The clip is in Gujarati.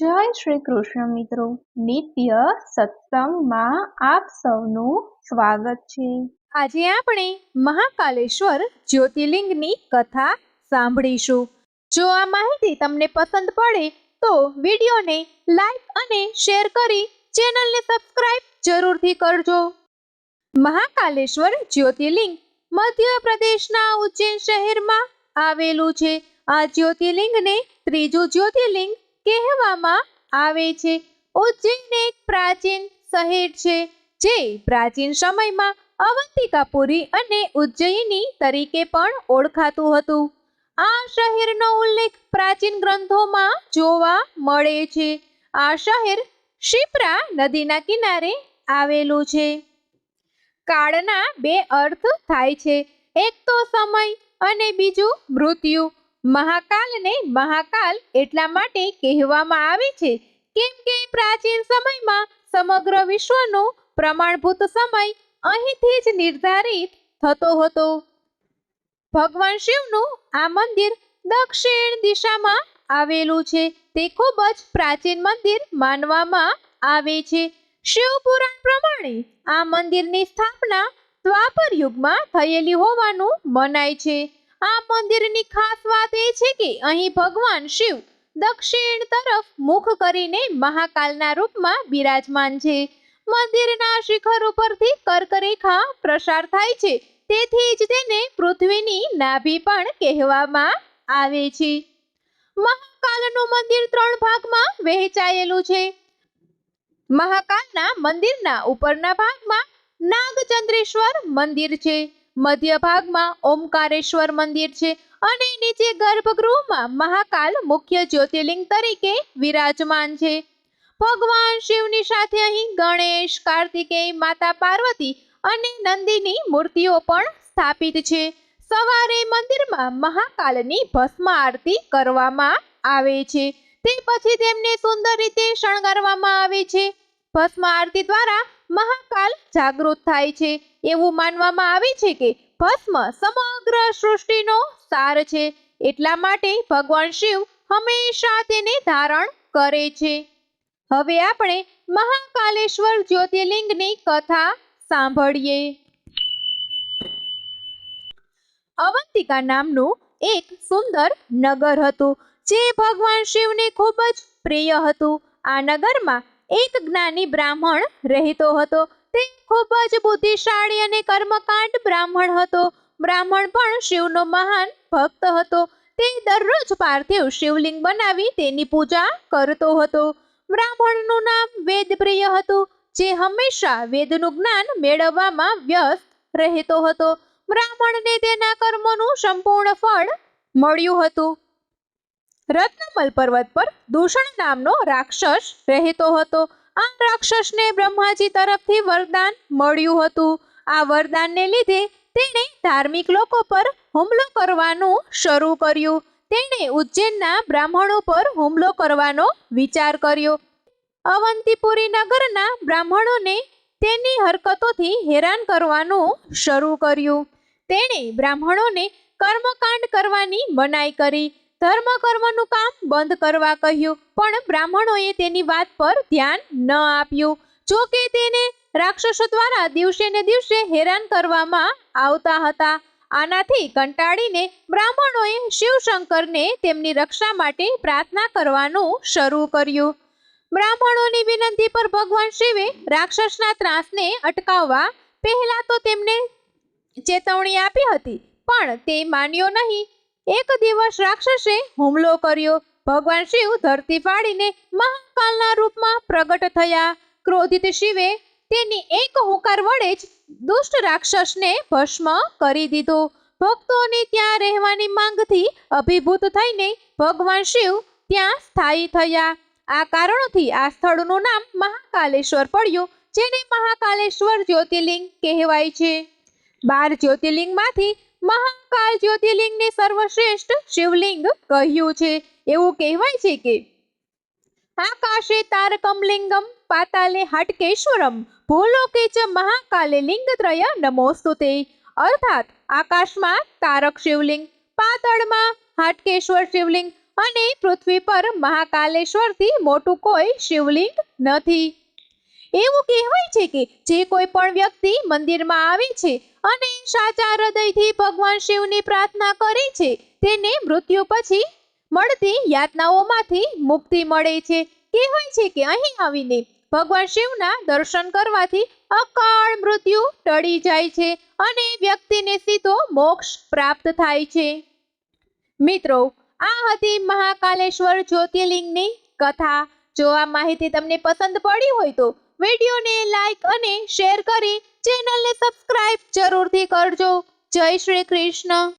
જય શ્રી કૃષ્ણ મિત્રો, નિત્ય સત્સંગમાં આપ સૌનું સ્વાગત છે। આજે આપણે મહાકાલેશ્વર જ્યોતિર્લિંગની કથા સાંભળીશું। જો આ માહિતી તમને પસંદ પડે તો વિડીયોને લાઈક અને શેર કરી ચેનલને સબસ્ક્રાઇબ જરૂરથી કરજો। મહાકાલેશ્વર જ્યોતિર્લિંગ મધ્યપ્રદેશના ઉજ્જૈન શહેરમાં આવેલું છે। આ જ્યોતિર્લિંગને ત્રીજું જ્યોતિર્લિંગ કહેવામાં આવે છે। ઉજ્જૈન એક પ્રાચીન શહેર છે જે પ્રાચીન સમયમાં અવંતિકાપુરી અને ઉજ્જૈની તરીકે પણ ઓળખાતું હતું। આ શહેરનો ઉલ્લેખ પ્રાચીન ગ્રંથોમાં જોવા મળે છે। આ શહેર શિપ્રા નદીના કિનારે આવેલું છે। કાળના બે અર્થ થાય છે, એક તો સમય અને બીજું મૃત્યુ। મહાકાલને મહાકાલ એટલા માટે કહેવામાં આવે છે કેમ કે પ્રાચીન સમયમાં સમગ્ર વિશ્વનો પ્રમાણભૂત સમય અહીંથી જ નિર્ધારિત થતો હતો। ભગવાન શિવનું આ મંદિર દક્ષિણ દિશામાં આવેલું છે। તે ખૂબ જ પ્રાચીન મંદિર માનવામાં આવે છે। શિવ પુરાણ પ્રમાણે આ મંદિરની સ્થાપના દ્વાપર યુગમાં થયેલી હોવાનું મનાય છે। આ મંદિરની ખાસ વાત એ છે કે અહીં ભગવાન શિવ દક્ષિણ તરફ મુખ કરીને મહાકાલના રૂપમાં બિરાજમાન છે। મંદિરના શિખર ઉપરથી કર્કરેખા પ્રસાર થાય છે, તેથી જ તેને પૃથ્વીની નાભી પણ કહેવામાં આવે છે। મહાકાલનું મંદિર 3 ભાગમાં વહેંચાયેલું છે। મહાકાલના મંદિરના ઉપરના ભાગમાં નાગચંદ્રેશ્વર મંદિર છે, મધ્ય ભાગમાં ઓમકારેશ્વર મંદિર છે અને નીચે ગર્ભગૃહમાં મહાકાલ મુખ્ય જ્યોતિર્લિંગ તરીકે વિરાજમાન છે। ભગવાન શિવની સાથે અહીં ગણેશ, કાર્તિકેય, માતા પાર્વતી અને નંદીની મૂર્તિઓ પણ સ્થાપિત છે। સવારે મંદિરમાં મહાકાલની ભસ્મ આરતી કરવામાં આવે છે, તે પછી તેમને સુંદર રીતે શણગારવામાં આવે છે। ભસ્મ આરતી દ્વારા મહાકાલ જાગૃત થાય છે। એવું માનવામાં આવે છે કે ભસ્મ સમગ્ર સૃષ્ટિનો સાર છે, એટલા માટે ભગવાન શિવ હંમેશા તેને ધારણ કરે છે। હવે આપણે મહાકાલેશ્વર જ્યોતિર્લિંગની કથા સાંભળીએ। અવંતિકા નામનું એક સુંદર નગર હતું જે ભગવાન શિવને ખૂબ જ પ્રિય હતું। આ નગરમાં એક જ્ઞાની બ્રાહ્મણ રહેતો હતો। તે ખૂબ જ બુદ્ધિશાળી અને કર્મકાંડ બ્રાહ્મણ હતો। બ્રાહ્મણ પણ શિવનો મહાન ભક્ત હતો। તે દરરોજ પાર્થિવ શિવલિંગ બનાવી તેની પૂજા કરતો હતો। બ્રાહ્મણનું નામ વેદપ્રિય હતું, જે હંમેશા વેદનું જ્ઞાન મેળવવામાં વ્યસ્ત રહેતો હતો। બ્રાહ્મણને તેના કર્મોનું સંપૂર્ણ ફળ મળ્યું હતું। રત્નમલ પર્વત પર દૂષણ નામનો રાક્ષસ રહેતો હતો। આ રાક્ષસને બ્રહ્માજી તરફથી વરદાન મળ્યું હતું। આ વરદાનને લીધે તેણે ધાર્મિક લોકો પર હુમલો કરવાનું શરૂ કર્યું। તેણે ઉજ્જૈનના બ્રાહ્મણો પર હુમલો કરવાનો વિચાર કર્યો। અવંતિપુરી નગરના બ્રાહ્મણોને તેની હરકતોથી હેરાન કરવાનું શરૂ કર્યું। તેણે બ્રાહ્મણોને કર્મકાંડ કરવાની મનાઈ કરી, ધર્મ કર્મનું કામ બંધ કરવા કહ્યું, પણ બ્રાહ્મણોએ તેની વાત પર ધ્યાન ન આપ્યું। જો કે તેને રાક્ષસો દ્વારા દિવસે ને દિવસે હેરાન કરવામાં આવતા હતા। આનાથી કંટાળીને બ્રાહ્મણોએ શિવશંકરને તેમની રક્ષા માટે પ્રાર્થના કરવાનું શરૂ કર્યું। બ્રાહ્મણોની વિનંતી પર ભગવાન શિવે રાક્ષસના ત્રાસને અટકાવવા પહેલા તો તેમને ચેતવણી આપી હતી, પણ તે માન્યો નહીં। એક દિવસ રાક્ષસે હુમલો કર્યો। ભગવાન શિવ ધરતી ફાડીને મહાકાલના રૂપમાં પ્રગટ થયા। ક્રોધિત શિવે તેની એક હુંકાર વડે જ દુષ્ટ રાક્ષસને ભસ્મ કરી દીધો। ભક્તોની ત્યાં રહેવાની માંગથી અભિભૂત થઈને ભગવાન શિવ ત્યાં સ્થાયી થયા। આ કારણોથી આ સ્થળનું નામ મહાકાલેશ્વર પડ્યું, જેને મહાકાલેશ્વર જ્યોતિર્લિંગ કહેવાય છે। 12 જ્યોતિર્લિંગમાંથી મહાકાલ જ્યોતિર્લિંગને સર્વશ્રેષ્ઠ શિવલિંગ કહ્યું છે। એવું કહેવાય છે કે આકાશે તારકમ લિંગમ પાતાલે હાટકેશ્વરમ ભૂલોકે ચ મહાકાલે લિંગત્રય નમોસ્તુતે। અર્થાત આકાશમાં તારક શિવલિંગ, પાતાળમાં હાટકેશ્વર શિવલિંગ અને પૃથ્વી પર મહાકાલેશ્વરથી મોટું કોઈ શિવલિંગ નથી. એવું કહેવાય છે કે જે કોઈ પણ વ્યક્તિ મંદિરમાં આવે છે અને સાચા હૃદયથી ભગવાન શિવની પ્રાર્થના કરે છે તેને મૃત્યુ પછી મળતી યાતનાઓમાંથી મુક્તિ મળે છે. કહેવાય છે કે અહીં આવીને ભગવાન શિવના દર્શન કરવાથી અકાળ મૃત્યુ ટળી જાય છે અને વ્યક્તિને સીધો મોક્ષ પ્રાપ્ત થાય છે. મિત્રો, આ હતી મહાકાલેશ્વર જ્યોતિર્લિંગની કથા. જો આ માહિતી તમને પસંદ પડી હોય તો વિડીયોને લાઈક અને શેર કરી ચેનલને સબસ્ક્રાઇબ જરૂરથી કરજો. જય શ્રી કૃષ્ણ.